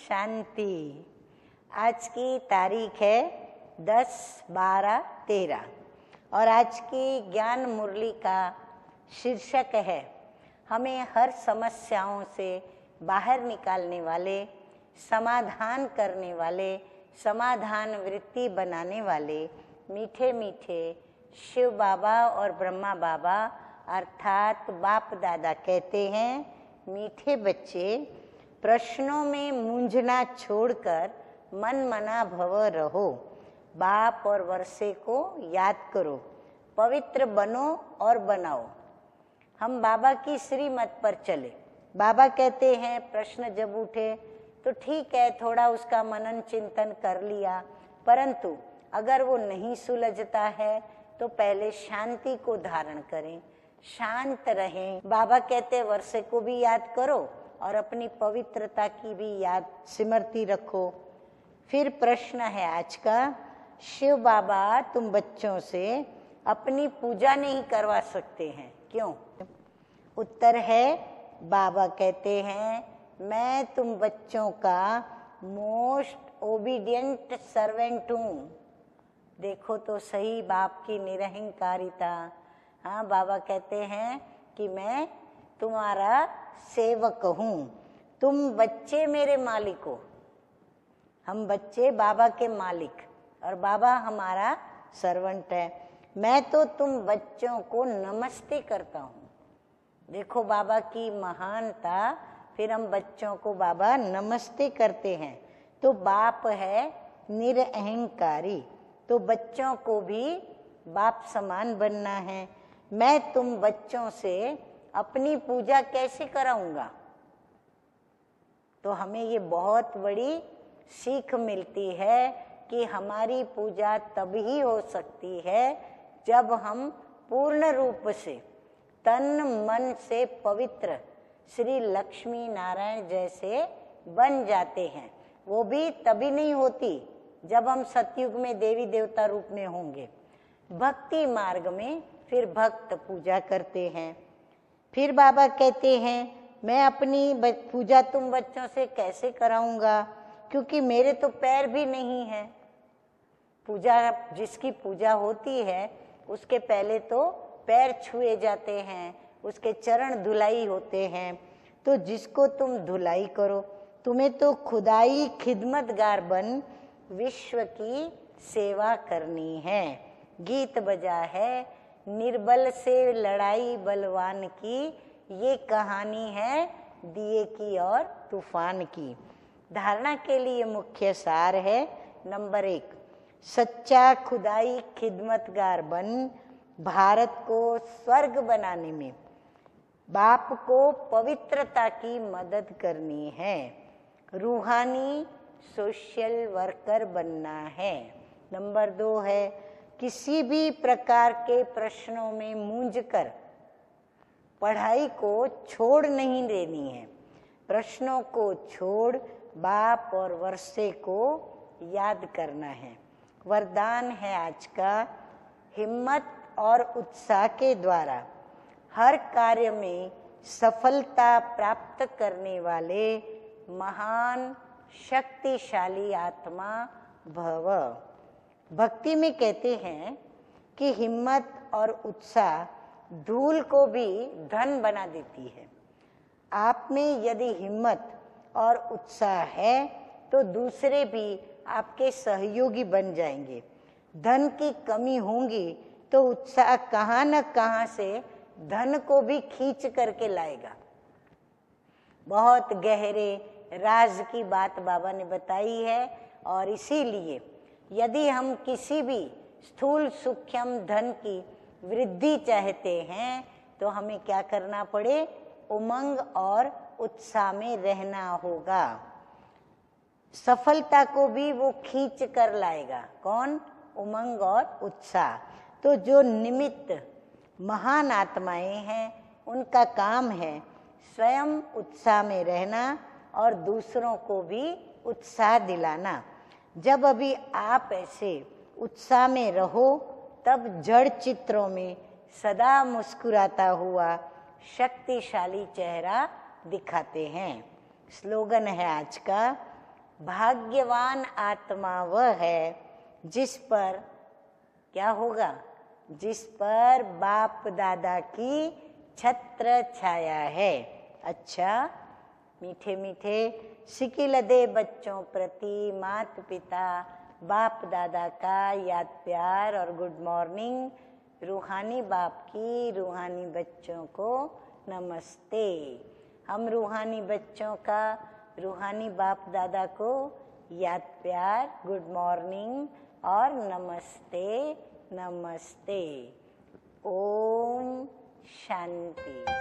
शांति। आज की तारीख है 10/12/13 और आज की ज्ञान मुरली का शीर्षक है हमें हर समस्याओं से बाहर निकालने वाले, समाधान करने वाले, समाधान वृत्ति बनाने वाले मीठे मीठे शिव बाबा और ब्रह्मा बाबा अर्थात बाप दादा कहते हैं, मीठे बच्चे प्रश्नों में मूंझना छोड़कर मन मना भव रहो, बाप और वर्षे को याद करो, पवित्र बनो और बनाओ। हम बाबा की श्रीमत पर चले। बाबा कहते हैं प्रश्न जब उठे तो ठीक है, थोड़ा उसका मनन चिंतन कर लिया, परंतु अगर वो नहीं सुलझता है तो पहले शांति को धारण करें, शांत रहें। बाबा कहते वर्षे को भी याद करो और अपनी पवित्रता की भी याद स्मृति रखो। फिर प्रश्न है आज का, शिव बाबा तुम बच्चों से अपनी पूजा नहीं करवा सकते हैं, क्यों? उत्तर है, बाबा कहते हैं मैं तुम बच्चों का मोस्ट ओबीडियंट सर्वेंट हूँ। देखो तो सही बाप की निरहंकारिता। हाँ, बाबा कहते हैं कि मैं तुम्हारा सेवक हूँ, तुम बच्चे मेरे मालिक हो। हम बच्चे बाबा के मालिक और बाबा हमारा सर्वेंट है। मैं तो तुम बच्चों को नमस्ते करता हूँ। देखो बाबा की महानता। फिर हम बच्चों को बाबा नमस्ते करते हैं। तो बाप है निरअहंकारी, तो बच्चों को भी बाप समान बनना है। मैं तुम बच्चों से अपनी पूजा कैसे कराऊंगा? तो हमें ये बहुत बड़ी सीख मिलती है कि हमारी पूजा तभी हो सकती है जब हम पूर्ण रूप से तन मन से पवित्र श्री लक्ष्मी नारायण जैसे बन जाते हैं। वो भी तभी नहीं होती जब हम सतयुग में देवी देवता रूप में होंगे। भक्ति मार्ग में फिर भक्त पूजा करते हैं। फिर बाबा कहते हैं मैं अपनी पूजा तुम बच्चों से कैसे कराऊंगा, क्योंकि मेरे तो पैर भी नहीं है। पूजा जिसकी पूजा होती है उसके पहले तो पैर छुए जाते हैं, उसके चरण धुलाई होते हैं। तो जिसको तुम धुलाई करो, तुम्हें तो खुदाई खिदमतगार बन विश्व की सेवा करनी है। गीत बजा है निर्बल से लड़ाई बलवान की, ये कहानी है दिए की और तूफान की। धारणा के लिए मुख्य सार है, नंबर 1, सच्चा खुदाई खिदमतगार बन भारत को स्वर्ग बनाने में बाप को पवित्रता की मदद करनी है। रूहानी सोशल वर्कर बनना है। नंबर 2 है, किसी भी प्रकार के प्रश्नों में मूंझकर पढ़ाई को छोड़ नहीं देनी है। प्रश्नों को छोड़ बाप और वर्षे को याद करना है। वरदान है आज का, हिम्मत और उत्साह के द्वारा हर कार्य में सफलता प्राप्त करने वाले महान शक्तिशाली आत्मा भव। भक्ति में कहते हैं कि हिम्मत और उत्साह धूल को भी धन बना देती है। आप में यदि हिम्मत और उत्साह है तो दूसरे भी आपके सहयोगी बन जाएंगे। धन की कमी होगी तो उत्साह कहाँ न कहाँ से धन को भी खींच करके लाएगा। बहुत गहरे राज की बात बाबा ने बताई है और इसीलिए यदि हम किसी भी स्थूल सूक्ष्म धन की वृद्धि चाहते हैं तो हमें क्या करना पड़े? उमंग और उत्साह में रहना होगा। सफलता को भी वो खींच कर लाएगा। कौन? उमंग और उत्साह। तो जो निमित्त महान आत्माएं हैं उनका काम है स्वयं उत्साह में रहना और दूसरों को भी उत्साह दिलाना। जब अभी आप ऐसे उत्साह में रहो तब जड़ चित्रों में सदा मुस्कुराता हुआ शक्तिशाली चेहरा दिखाते हैं। स्लोगन है आज का, भाग्यवान आत्मा वह है जिस पर क्या होगा, जिस पर बाप दादा की छत्र छाया है। अच्छा, मीठे मीठे सिकिलदे बच्चों प्रति माता पिता बाप दादा का याद प्यार और गुड मॉर्निंग। रूहानी बाप की रूहानी बच्चों को नमस्ते। हम रूहानी बच्चों का रूहानी बाप दादा को याद प्यार, गुड मॉर्निंग और नमस्ते नमस्ते। ओम शांति।